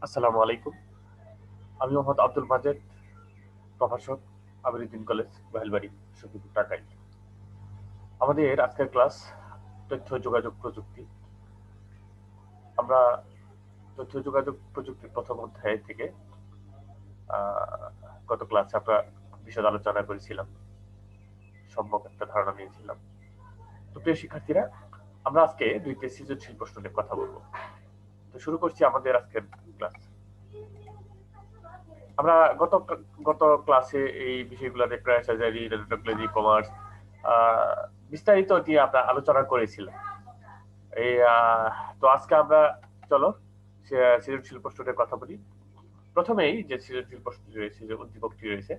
আসসালামু আলাইকুম। আমি মোহাম্মদ আব্দুল মাজেদ, প্রভাষক, আমিরুদ্দিন কলেজ, বাহিলবাড়ি, সখীপুর, ঢাকায়। আমাদের আজকের ক্লাস তথ্য যোগাযোগ প্রযুক্তি। আমরা তথ্য যোগাযোগ প্রযুক্তির প্রথম অধ্যায় থেকে আহ, গত ক্লাসে আমরা বিশদ আলোচনা করেছিলাম, সম্যক একটা ধারণা নিয়েছিলাম। তো প্রিয় শিক্ষার্থীরা, আমরা আজকে দুইটি সৃজনশীল প্রশ্ন নিয়ে কথা বলবো। তো শুরু করছি আমাদের আজকের ক্লাস। আমরা গত গত ক্লাসে এই বিষয়গুলোতে ক্র্যাশ সার্জারি, রেডিওটেকনোলজি, কমার্স বিস্তারিত দিয়ে আমরা আলোচনা করেছিলাম। এই তো আজকে আমরা চলো সৃজনশীল প্রশ্নের কথা বলি। প্রথমেই যে সৃজনশীল প্রশ্নটি রয়েছে, যে উদ্দীপকটি রয়েছে,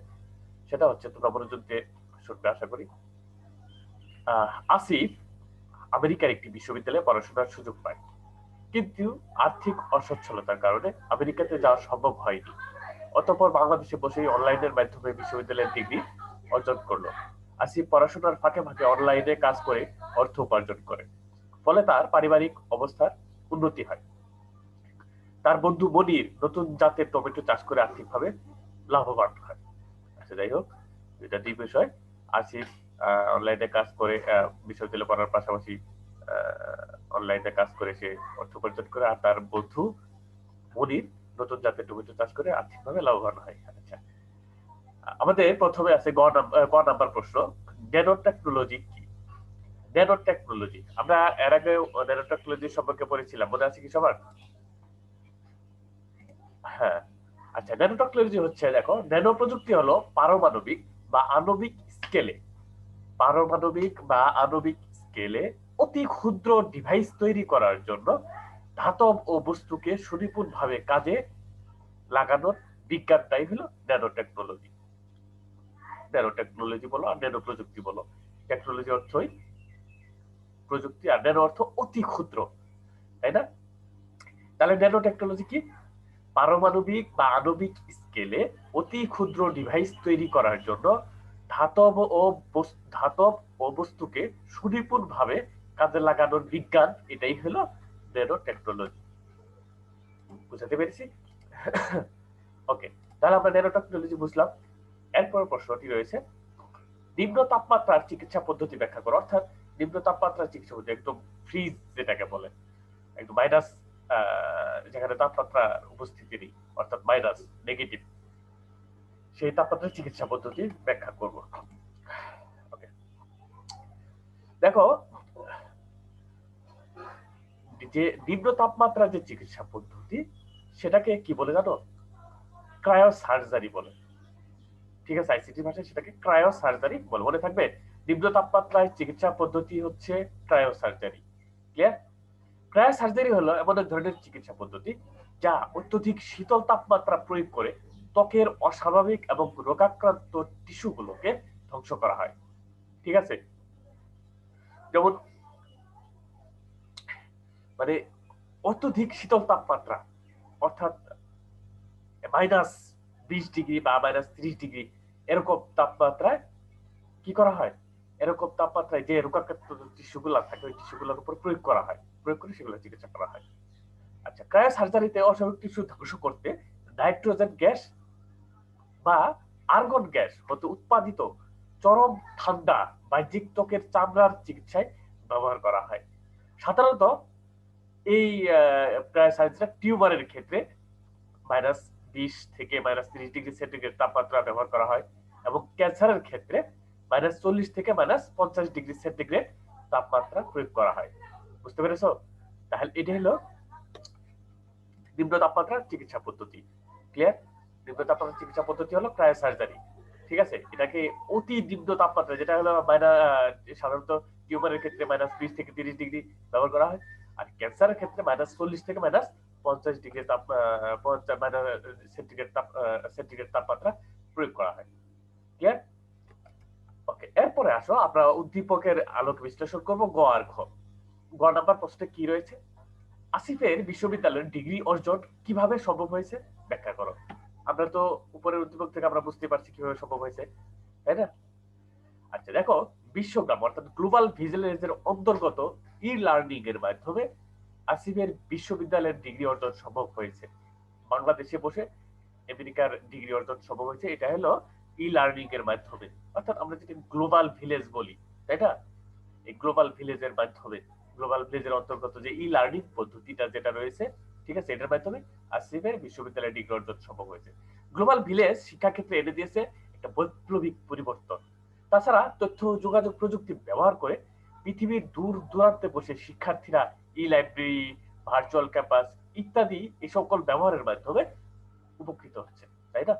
সেটা হচ্ছে, তোমরা মনোযোগ দিয়ে শুনবে আশা করি। আসিফ আমেরিকার একটি বিশ্ববিদ্যালয়ে পড়াশোনার সুযোগ পায়, কিন্তু আর্থিক অসচ্ছলতার কারণে আমেরিকাতে যাওয়া সম্ভব হয়নি। অতঃপর বাংলাদেশে বসেই অনলাইনের মাধ্যমে বিশ্ববিদ্যালয়ের ডিগ্রি অর্জন করলো। আসিফ পড়াশোনার ফাঁকে ফাঁকে অনলাইনে কাজ করে অর্থ উপার্জন করে, ফলে তার পারিবারিক অবস্থার উন্নতি হয়। তার বন্ধু মনির নতুন জাতের টমেটো চাষ করে আর্থিকভাবে লাভবান হয়। আচ্ছা, যাই হোক, এটা দুই বিষয়। আসিফ অনলাইনে কাজ করে, বিশ্ববিদ্যালয়ে পড়ার পাশাপাশি অনলাইনে কাজ করে সে অর্থ উপার্জন করে, আর তার বন্ধু মনির নতুন জাতের টমেটো চাষ করে আর্থিকভাবে লাভবান হয়। আচ্ছা, আমাদের প্রথমে আছে ক নাম্বার প্রশ্ন, ন্যানো টেকনোলজি কি? ন্যানো টেকনোলজি, আমরা এর আগে ন্যানো টেকনোলজি সম্পর্কে পড়েছিলাম, মনে আছে কি সবার? হ্যাঁ। আচ্ছা, ন্যানো টেকনোলজি হচ্ছে, দেখো, ন্যানো প্রযুক্তি হলো পারমাণবিক বা আণবিক স্কেলে অতি ক্ষুদ্র ডিভাইস তৈরি করার জন্য ধাতব ও বস্তুকে সুনিপুণভাবে কাজে লাগানোর বিজ্ঞানটাই হলো ন্যানো টেকনোলজি। ন্যানো টেকনোলজি বলো আর ন্যানো প্রযুক্তি বলো, টেকনোলজি অর্থই প্রযুক্তি, আর ন্যানো অর্থ অতি ক্ষুদ্র, তাই না? তাহলে ন্যানো টেকনোলজি কি? পারমাণবিক বা আণবিক স্কেলে অতি ক্ষুদ্র ডিভাইস তৈরি করার জন্য ধাতব ও ধাতব ও বস্তুকে সুনিপুণভাবে কাজে লাগানোর বিজ্ঞান, এটাই হলো ন্যানো টেকনোলজি। বুঝতে পেরেছি? ওকে, তাহলে আমরা ন্যানো টেকনোলজি বুঝলাম। এরপর প্রশ্নটি রয়েছে, নিম্ন তাপমাত্রার চিকিৎসা পদ্ধতি ব্যাখ্যা করো। অর্থাৎ নিম্ন তাপমাত্রার চিকিৎসা পদ্ধতি, একদম ফ্রিজ যেটাকে বলে, একদম মাইনাস, যেখানে তাপমাত্রা উপস্থিতি নেই, অর্থাৎ মাইনাস, নেগেটিভ, সেই তাপমাত্রার চিকিৎসা পদ্ধতি ব্যাখ্যা করব। ওকে, দেখো, যে নিম্ন তাপমাত্রার যে চিকিৎসা পদ্ধতি, সেটাকে কি বলে জানো? ক্রায়ো সার্জারি বলে। ঠিক আছে, আইসিটি ভাষায় সেটাকে ক্রায়ো সার্জারি বলে, মনে থাকবে। নিম্ন তাপমাত্রায় চিকিৎসা পদ্ধতি হচ্ছে cryo surgery. Clear? Cryo surgery হলো এমন এক ধরনের চিকিৎসা পদ্ধতি যা অত্যধিক শীতল তাপমাত্রা প্রয়োগ করে ত্বকের অস্বাভাবিক এবং রোগাক্রান্ত টিস্যুগুলোকে ধ্বংস করা হয়। ঠিক আছে? যেমন, মানে অত্যধিক শীতল তাপমাত্রা, অর্থাৎ -20 ডিগ্রি বা -30 ডিগ্রি, এরকম তাপমাত্রায় কি করা হয়? এরকম তাপমাত্রায় যে রোগাক্রান্ত টিস্যুগুলো থাকে, ওই টিস্যুগুলোর উপর প্রয়োগ করা হয়, প্রয়োগ করে সেগুলো চিকিৎসা করা হয়। আচ্ছা, ক্রায়ো সার্জারিতে অস্বাভাবিক টিস্যু ধ্বংস করতে নাইট্রোজেন গ্যাস বা আর্গন গ্যাস হতে উৎপাদিত চরম ঠান্ডা বাহ্যিক ত্বকের চামড়ার চিকিৎসায় ব্যবহার করা হয়। সাধারণত এই ক্রায়োসার্জারি টিউমারের ক্ষেত্রে -20 থেকে -30 ডিগ্রি সেন্টিগ্রেড তাপমাত্রা ব্যবহার করা হয়, এবং ক্যান্সারের ক্ষেত্রে -40 থেকে -50 ডিগ্রি সেন্টিগ্রেড তাপমাত্রা প্রয়োগ করা হয়। বুঝতে পেরেছো? তাহলে এটা হলো নিম্ন তাপমাত্রার চিকিৎসা পদ্ধতি। ক্লিয়ার? নিম্ন তাপমাত্রার চিকিৎসা পদ্ধতি হলো ক্রায়োসার্জারি। ঠিক আছে? এটাকে অতি নিম্ন তাপমাত্রা, যেটা হলো সাধারণত টিউমারের ক্ষেত্রে -20 থেকে 30 ডিগ্রি ব্যবহার করা হয়, আর ক্যান্সারের ক্ষেত্রে -40 থেকে -50 ডিগ্রি সেন্টিগ্রেড তাপমাত্রা প্রয়োগ করা হয়। ক্লিয়ার? ওকে, এরপরে আসো আমরা উদ্দীপকের আলোক বিশ্লেষণ করব। গ আর ঘ। গ নাম্বার প্রশ্নে কি রয়েছে? আসিফের বিশ্ববিদ্যালয়ের ডিগ্রি অর্জন কিভাবে সম্ভব হয়েছে ব্যাখ্যা করো। আমরা তো উপরের উদ্দীপক থেকে আমরা বুঝতে পারছি কিভাবে সম্ভব হয়েছে, তাই না? আচ্ছা, দেখো, বিশ্বগ্রাম অর্থাৎ গ্লোবাল ভিজিলেন্সের অন্তর্গত ই লার্নিং এর মাধ্যমে আসিফের বিশ্ববিদ্যালয়ের ডিগ্রি অর্জন সম্ভব হয়েছে। বাংলাদেশে বসে আমেরিকার ডিগ্রি অর্জন সম্ভব হয়েছে। এটা হলো ই লার্নিং এর মাধ্যমে, অর্থাৎ আমরা যেটা গ্লোবাল ভিলেজ বলি, তাই না? এই গ্লোবাল ভিলেজের মাধ্যমে, গ্লোবাল ভিলেজের অন্তর্গত যে ই লার্নিং পদ্ধতিটা যেটা রয়েছে, ঠিক আছে, এটার মাধ্যমে আসিফের বিশ্ববিদ্যালয়ে ডিগ্রি অর্জন সম্ভব হয়েছে। গ্লোবাল ভিলেজ শিক্ষাক্ষেত্রে এনে দিয়েছে একটা বৈপ্লবিক পরিবর্তন। তাছাড়া তথ্য যোগাযোগ প্রযুক্তি ব্যবহার করে পৃথিবীর দূর দূরান্তে বসে শিক্ষার্থীরা ই লাইব্রেরি, ভার্চুয়াল ক্যাম্পাস ইত্যাদি এই সকল ব্যবহারের মাধ্যমে উপকৃত হচ্ছে, তাই না?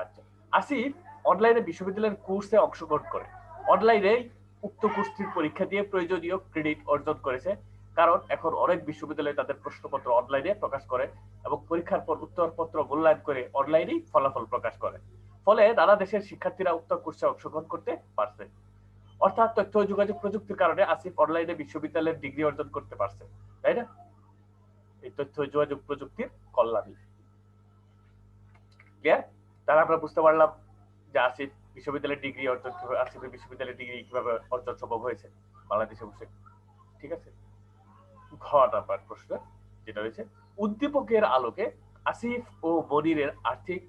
আচ্ছা, আসিফ অনলাইনে বিশ্ববিদ্যালয়ের কোর্সে অংশগ্রহণ করে অনলাইনে উক্ত কোর্সটির পরীক্ষা দিয়ে প্রয়োজনীয় ক্রেডিট অর্জন করেছে। কারণ এখন অনেক বিশ্ববিদ্যালয় তাদের প্রশ্নপত্র অনলাইনে প্রকাশ করে এবং পরীক্ষার পর উত্তরপত্র মূল্যায়ন করে অনলাইনেই ফলাফল প্রকাশ করে। ফলে নানা দেশের শিক্ষার্থীরা উক্ত কোর্সে অংশগ্রহণ করতে পারছে। অর্থাৎ তথ্য ও যোগাযোগ প্রযুক্তির কারণে আসিফ অনলাইনে বিশ্ববিদ্যালয়ের ডিগ্রি অর্জন করতে পারছে, তাই না? এই তথ্য ও যোগাযোগ প্রযুক্তির কল্যাণে। ক্লিয়ার? তাহলে আমরা বুঝতে পারলাম যে আসিফ বিশ্ববিদ্যালয়ের ডিগ্রি অর্জন কিভাবে, আসিফের বিশ্ববিদ্যালয়ের ডিগ্রি কিভাবে অর্জন সম্ভব হয়েছে বাংলাদেশে বসে। ঠিক আছে, ঘ নাম্বার প্রশ্ন যেটা রয়েছে, উদ্দীপকের আলোকে আসিফ ও মনিরের আর্থিক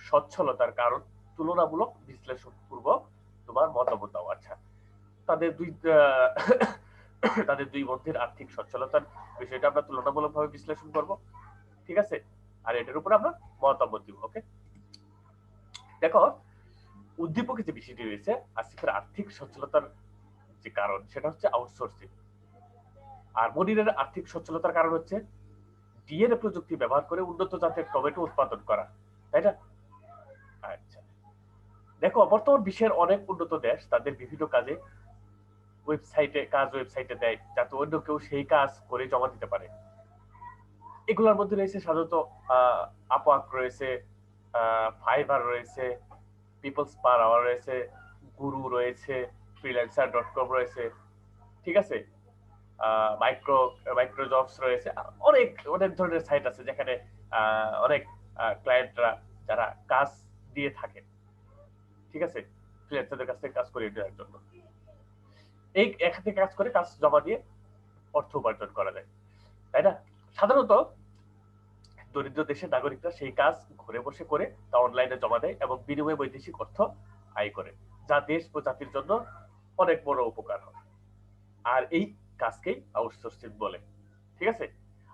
সচ্ছলতার কারণ তুলনামূলক বিশ্লেষণ পূর্বক তোমার মতামত দাও। আচ্ছা, তাদের তাদের দুই বন্ধুর আর্থিক সচ্ছলতার বিষয়টা আমরা তুলনামূলকভাবে বিশ্লেষণ করব, ঠিক আছে, আর এটার উপর আমরা মতামত দিব। ওকে, দেখো উদ্দীপকে যে বিষয়টি রয়েছে আসিফের আর্থিক সচ্ছলতার যে কারণ সেটা হচ্ছে আউটসোর্সিং, আর মনিরের আর্থিক সচ্ছলতার কারণ হচ্ছে ডিএনএ প্রযুক্তি ব্যবহার করে উন্নত জাতের টমেটো উৎপাদন করা, তাই না? আচ্ছা, দেখো বর্তমান বিশ্বের অনেক উন্নত দেশ তাদের বিভিন্ন কাজে ওয়েবসাইটে দেয় যাতে অন্য কেউ সেই কাজ করে জমা দিতে পারে। এগুলোর মধ্যে রয়েছে সাধারণত আপওয়ার্ক রয়েছে, ফাইবার রয়েছে, পিপলস পার আওয়ার রয়েছে, গুরু রয়েছে, ফ্রিল্যান্সার.com রয়েছে, ঠিক আছে, মাইক্রোজবস রয়েছে, অনেক অনেক ধরনের সাইট আছে যেখানে অনেক ক্লায়েন্টরা যারা কাজ দিয়ে থাকে, ঠিক আছে, ফ্রিল্যান্সারদের কাছ থেকে কাজ করিয়ে দেওয়ার জন্য এই এখানে কাজ করে কাজ জমা দিয়ে অর্থ উপার্জন করা যায়, তাই না? সাধারণত দরিদ্র দেশের নাগরিকরা সেই কাজ ঘরে বসে করে তা অনলাইনে জমা দেয় এবং বিনিময়ে বৈদেশিক অর্থ আয় করে, যা দেশ ও জাতির জন্য অনেক বড় উপকার হয়। আর এই কাজকেই আউটসোর্সিং বলে, ঠিক আছে।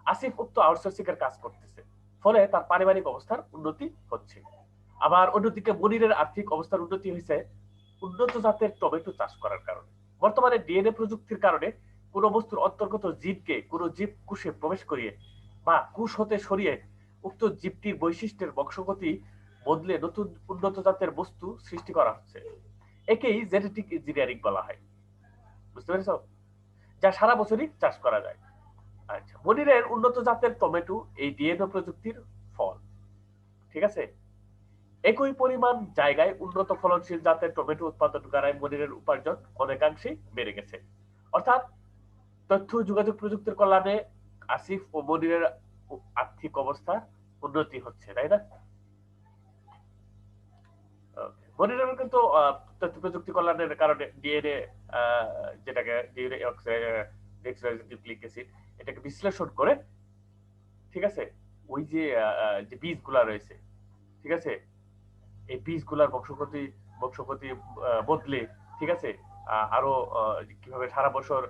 আসিফ উক্ত আউটসোর্সিং এর কাজ করতেছে, ফলে তার পারিবারিক অবস্থার উন্নতি হচ্ছে। আবার অন্যদিকে মনিরের আর্থিক অবস্থার উন্নতি হয়েছে উন্নত জাতের টমেটো চাষ করার কারণে। বর্তমানে ডিএনএ প্রযুক্তির কারণে কোন বস্তুর অন্তর্গত জীবকে কোন জীব কোষে প্রবেশ করিয়ে বা কোষ হতে সরিয়ে উক্ত জীবটির বৈশিষ্ট্যের বংশগতি বদলে নতুন উন্নত জাতের বস্তু সৃষ্টি করা হচ্ছে। একেই জেনেটিক ইঞ্জিনিয়ারিং বলা হয়, বুঝতে পেরেছো? যা সারা বছরই চাষ করা যায়। আচ্ছা, মনিরের উন্নত জাতের টমেটো এই ডিএনএ প্রযুক্তির ফল, ঠিক আছে। একই পরিমাণ জায়গায় উন্নত ফলনশীল জাতের টমেটো উৎপাদন করায় মনিরের উপার্জন অনেকাংশেই বেড়ে গেছে। অর্থাৎ তথ্য যোগাযোগ প্রযুক্তির কল্যাণে আসিফ ও মনিরের আর্থিক অবস্থা উন্নতি হচ্ছে, তাই না? মনিরের কিন্তু তথ্য প্রযুক্তি কল্যাণের কারণে ডিএনএ যেটাকে ডিএনএ নিউক্লিক অ্যাসিড এটাকে বিশ্লেষণ করে, ঠিক আছে, ওই যে বীজগুলা রয়েছে, ঠিক আছে, এই বীজগুলার বংশগতি বদলে, ঠিক আছে, আরো কিভাবে সারা বছর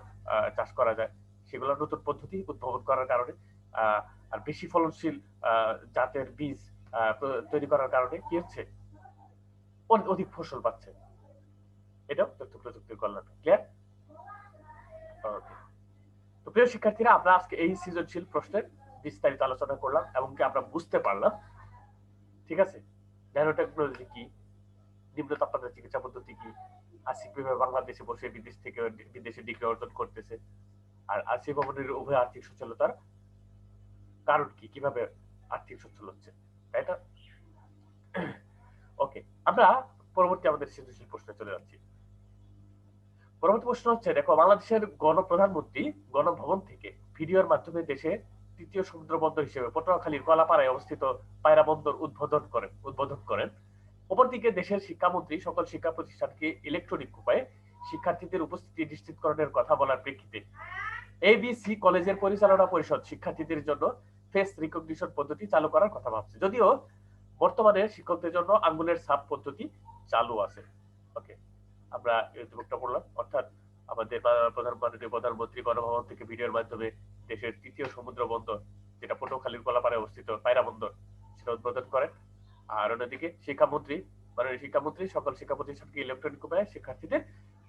চাষ করা যায় সেগুলোর নতুন পদ্ধতি উদ্ভাবন করার কারণে আর বেশি ফলনশীল জাতের বীজ তৈরি করার কারণে কি হচ্ছে, অধিক ফসল পাচ্ছে। এটাও তথ্য প্রযুক্তির কল্যাণ। ক্লিয়ার? ওকে, তো প্রিয় শিক্ষার্থীরা, আমরা আজকে এই সৃজনশীল প্রশ্নের বিস্তারিত আলোচনা করলাম এবং কি আমরা বুঝতে পারলাম, ঠিক আছে, ন্যানোটেকনোলজি কি, নিম্ন তাপমাত্রা চিকিৎসা পদ্ধতি কি, আসিফ কিভাবে বাংলাদেশে বসে বিদেশে ডিগ্রি অর্জন করতেছে, আর আসিফ ভবনের উভয় আর্থিক সচ্ছলতার কারণ কি, কিভাবে আর্থিক সচ্ছল হচ্ছে, তাই না? ওকে, আমরা পরবর্তী আমাদের সৃজনশীল প্রশ্নে চলে যাচ্ছি। পরবর্তী প্রশ্ন হচ্ছে, দেখো, বাংলাদেশের গণপ্রধানমন্ত্রী গণভবন থেকে ভিডিওর মাধ্যমে দেশে তৃতীয় সমুদ্র বন্দর হিসেবে পটুয়াখালীর কলাপাড়ায় অবস্থিত পায়রা বন্দর উদ্বোধন করেন। অপরদিকে দেশের শিক্ষামন্ত্রী সকল শিক্ষা প্রতিষ্ঠানকে ইলেকট্রনিক উপায়ে শিক্ষার্থীদের উপস্থিতি নিশ্চিতকরণের কথা বলার প্রেক্ষিতে এবিসি কলেজের পরিচালনা পরিষদ শিক্ষার্থীদের জন্য ফেস রিকগনিশন পদ্ধতি চালু করার কথা ভাবছে, যদিও বর্তমানে শিক্ষকদের জন্য আঙ্গুলের ছাপ পদ্ধতি চালু আছে। ওকে, আমরা উদ্যোগটা পড়লাম, অর্থাৎ আমাদের মাননীয় প্রধানমন্ত্রী গণভবন থেকে ভিডিওর মাধ্যমে দেশের তৃতীয় সমুদ্র বন্দর, যেটা পটুয়াখালীর কলাপাড়ে অবস্থিত পায়রা বন্দর, সেটা উদ্বোধন করেন। আর অন্যদিকে শিক্ষামন্ত্রী মাননীয় শিক্ষামন্ত্রী সকল শিক্ষা প্রতিষ্ঠানকে ইলেকট্রনিক উপায়ে শিক্ষার্থীদের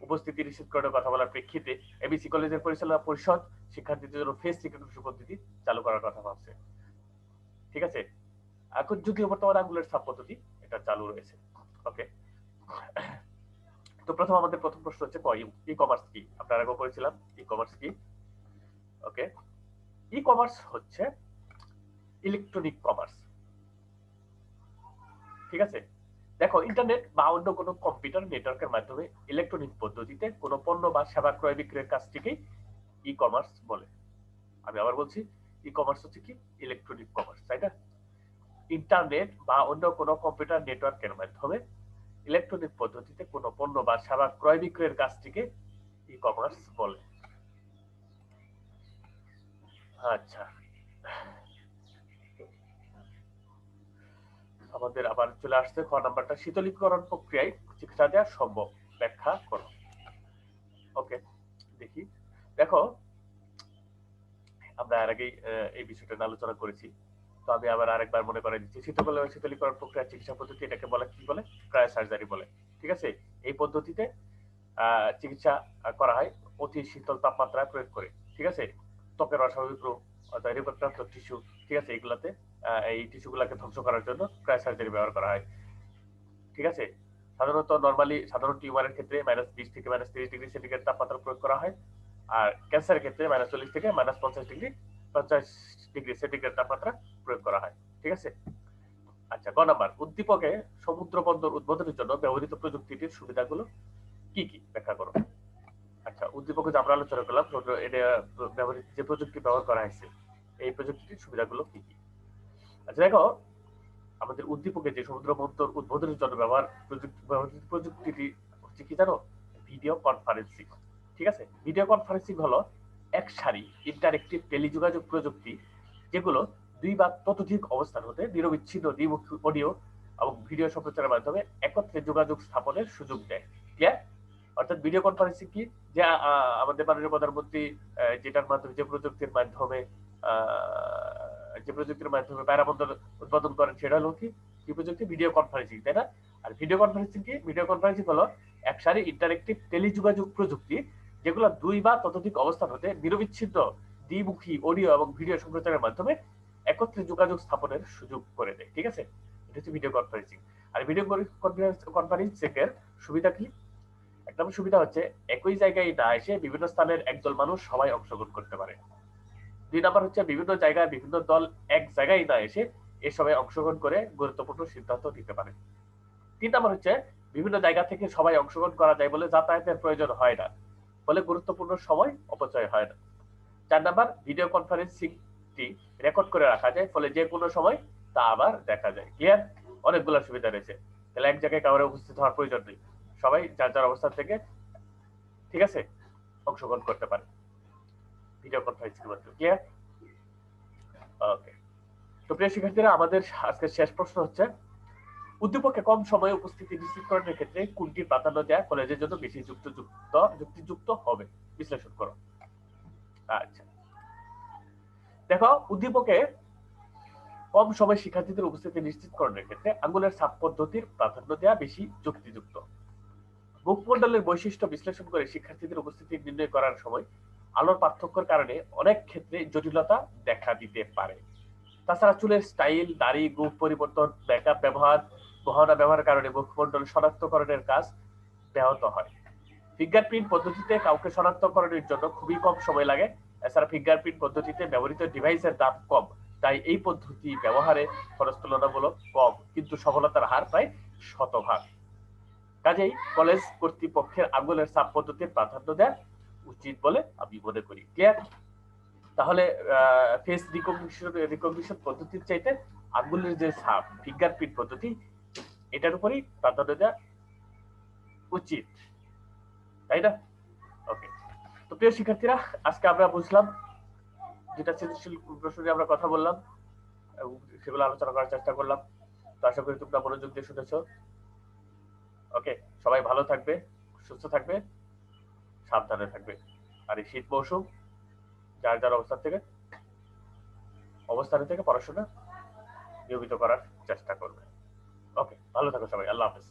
উপস্থিতি নিশ্চিত করার কথা বলার প্রেক্ষিতে এবিসি কলেজের পরিচালনা পরিষদ শিক্ষার্থীদের জন্য ফেস রিকগনিশন পদ্ধতি চালু করার কথা ভাবছে। ঠিক আছে, এখন যদিও বর্তমানে আঙ্গুলের ছাপ পদ্ধতি এটা চালু রয়েছে। ওকে, তো আমাদের প্রথম প্রশ্ন হচ্ছে ই কমার্স কি? আপনারা আগেও পড়েছিলাম ই কমার্স কি। ওকে, ই কমার্স হচ্ছে ইলেকট্রনিক কমার্স। ঠিক আছে, দেখো, ইন্টারনেট বা অন্য কোনো কম্পিউটার নেটওয়ার্কের মাধ্যমে ইলেকট্রনিক পদ্ধতিতে কোনো পণ্য বা সেবা ক্রয় বিক্রয়ের কাজটিকেই ই কমার্স বলে। আমি আবার বলছি, ই কমার্স হচ্ছে কি? ইলেকট্রনিক কমার্স, তাই না? ইন্টারনেট বা অন্য কোনো কম্পিউটার নেটওয়ার্কের মাধ্যমে ইলেকট্রনিক পদ্ধতিতে কোনো পণ্য বা সেবা ক্রয় বিক্রয়ের কাজটিকে ই কমার্স বলে। আচ্ছা, আমাদের আবার চলে আসছে খ নাম্বারটা, শীতলীকরণ প্রক্রিয়ায় চিকিৎসা দেওয়া সম্ভব, ব্যাখ্যা করো। ওকে, দেখি, দেখো, আমরা এর আগেই এই বিষয়টা নিয়ে আলোচনা করেছি, তো আমি আবার আরেকবার মনে করাই দিচ্ছি। শীতলীকরণ প্রক্রিয়া চিকিৎসা পদ্ধতি, এটাকে বলে কি বলে? ক্রায়োসার্জারি বলে। ঠিক আছে, এই পদ্ধতিতে চিকিৎসা করা হয় অতি শীতল তাপমাত্রা প্রয়োগ করে। ঠিক আছে, ত্বকের অস্বাভাবিক রোগ অথবা রিপ্রাক্ত টিস্যু, ঠিক আছে, এগুলাতে এই টিস্যুগুলোকে ধ্বংস করার জন্য ক্রায়োসার্জারি ব্যবহার করা হয়। ঠিক আছে, সাধারণত সাধারণ টিউমারের ক্ষেত্রে -20 থেকে -30 ডিগ্রি সেন্টিগ্রেড তাপমাত্রা প্রয়োগ করা হয়, আর ক্যান্সারের ক্ষেত্রে -40 থেকে -50 ডিগ্রি সেন্টিগ্রেড তাপমাত্রা প্রয়োগ করা হয়। ঠিক আছে, আচ্ছা, গ নাম্বার, উদ্দীপকে সমুদ্র বন্দর উদ্বোধনের জন্য ব্যবহৃত প্রযুক্তিটির সুবিধাগুলো কি কি, ব্যাখ্যা করো। আচ্ছা, উদ্দীপকে যে আমরা আলোচনা করলাম, এটা ব্যবহৃত যে প্রযুক্তি ব্যবহার করা হয়েছে, এই প্রযুক্তিটির সুবিধাগুলো কি কি? আচ্ছা, দেখো, আমাদের উদ্দীপকে যে সমুদ্র বন্দর উদ্বোধনের জন্য ব্যবহৃত প্রযুক্তিটি হচ্ছে কি জানো? Video conferencing. ঠিক আছে, ভিডিও কনফারেন্সিং হলো এক সারি ইন্টারেক্টিভ টেলিযোগাযোগ প্রযুক্তি, যেগুলো দুই বা ততোধিক অবস্থান হতে নিরবিচ্ছিন্ন দ্বিমুখী অডিও এবং ভিডিও সম্প্রচারের মাধ্যমে একত্রে যোগাযোগ স্থাপনের সুযোগ দেয়। ক্লিয়ার? অর্থাৎ ভিডিও কনফারেন্সিং কি? যে আমাদের মাননীয় প্রধানমন্ত্রী যেটার মাধ্যমে যে প্রযুক্তির মাধ্যমে পায়রা বন্দর উদ্বোধন করেন, সেটা হলো কি প্রযুক্তি? ভিডিও কনফারেন্সিং, তাই না? আর ভিডিও কনফারেন্সিং কি? ভিডিও কনফারেন্সিং হলো একসারি ইন্টারেক্টিভ টেলিযোগাযোগ প্রযুক্তি, যেগুলো দুই বা ততোধিক অবস্থান হতে নিরবিচ্ছিন্ন দ্বিমুখী অডিও এবং ভিডিও সম্প্রচারের মাধ্যমে একত্রে যোগাযোগ স্থাপনের সুযোগ করে দেয়। ঠিক আছে, এটা হচ্ছে ভিডিও কনফারেন্সিং। আর ভিডিও কনফারেন্সিং এর সুবিধা কি? এক নম্বর সুবিধা হচ্ছে একই জায়গায় না এসে বিভিন্ন স্থানের একদল মানুষ সবাই অংশগ্রহণ করতে পারে। দুই নাম্বার হচ্ছে বিভিন্ন জায়গায় বিভিন্ন দল এক জায়গায় না এসে এ সবাই অংশগ্রহণ করে গুরুত্বপূর্ণ সিদ্ধান্ত নিতে পারে। তিন নাম্বার হচ্ছে বিভিন্ন জায়গা থেকে সবাই অংশগ্রহণ করা যায় বলে যাতায়াতের প্রয়োজন হয় না, ফলে গুরুত্বপূর্ণ সময় অপচয় হয় না। চার নাম্বার, ভিডিও কনফারেন্সিংটি রেকর্ড করে রাখা যায়, ফলে যে কোনো সময় তা আবার দেখা যায়। ক্লিয়ার? অনেকগুলো সুবিধা রয়েছে, তাহলে এক জায়গায় কাউরে উপস্থিত হওয়ার প্রয়োজন নেই, সবাই যার যার অবস্থান থেকে, ঠিক আছে, অংশগ্রহণ করতে পারে ভিডিও কনফারেন্সিং মাধ্যমে। ক্লিয়ার? ওকে, তো প্রিয় শিক্ষার্থীরা, আমাদের আজকের শেষ প্রশ্ন হচ্ছে, উদ্দীপকে কম সময়ে উপস্থিতি নিশ্চিতকরণের ক্ষেত্রে কোনটির প্রাধান্য দেয়া কলেজের জন্য বেশি যুক্তিযুক্ত হবে, বিশ্লেষণ করো। আচ্ছা, দেখো, উদ্দীপকে কম সময় শিক্ষার্থীদের উপস্থিতি নিশ্চিতকরণের ক্ষেত্রে আঙ্গুলের ছাপ পদ্ধতির প্রাধান্য দেওয়া বেশি যুক্তিযুক্ত। মুখমণ্ডলের বৈশিষ্ট্য বিশ্লেষণ করে শিক্ষার্থীদের উপস্থিতি নির্ণয় করার সময় আলোর পার্থক্যের কারণে অনেক ক্ষেত্রে জটিলতা দেখা দিতে পারে। তাছাড়া চুলের স্টাইল, দাড়ি, গোঁফ পরিবর্তন, মেকআপ গহনা ব্যবহারের কারণে মুখমণ্ডল শনাক্তকরণের কাজ ব্যাহত হয়। ফিঙ্গারপ্রিন্ট পদ্ধতিতে কাউকে শনাক্তকরণের জন্য খুবই কম সময় লাগে। এছাড়া ফিঙ্গারপ্রিন্ট পদ্ধতিতে ব্যবহৃত ডিভাইসের দাম কম, তাই এই পদ্ধতি ব্যবহারে খরচ তুলনামূলক কম, কিন্তু সফলতার হার প্রায় 100%। কাজেই কলেজ কর্তৃপক্ষের আঙ্গুলের ছাপ পদ্ধতির প্রাধান্য দেওয়া উচিত বলে আমি মনে করি। ক্লিয়ার? তাহলে ফেস রিকগনিশন পদ্ধতির চাইতে আঙ্গুলের যে ছাপ, ফিঙ্গারপ্রিন্ট পদ্ধতি, এটার উপরই প্রাধান্য দেওয়া উচিত, তাই না? ওকে, তো প্রিয় শিক্ষার্থীরা, আজকে আমরা বুঝলাম যেটা সৃজনশীল প্রশ্ন নিয়ে আমরা কথা বললাম এবং সেগুলো আলোচনা করার চেষ্টা করলাম। তো আশা করি তোমরা মনোযোগ দিয়ে শুনেছো। ওকে, সবাই ভালো থাকবে, সুস্থ থাকবে, সাবধানে থাকবে। আর এই শীত মৌসুম যার যার অবস্থানে থেকে পড়াশোনা নিয়মিত করার চেষ্টা করবে। ওকে, ভালো থাকো সবাই, আল্লাহ হাফেজ।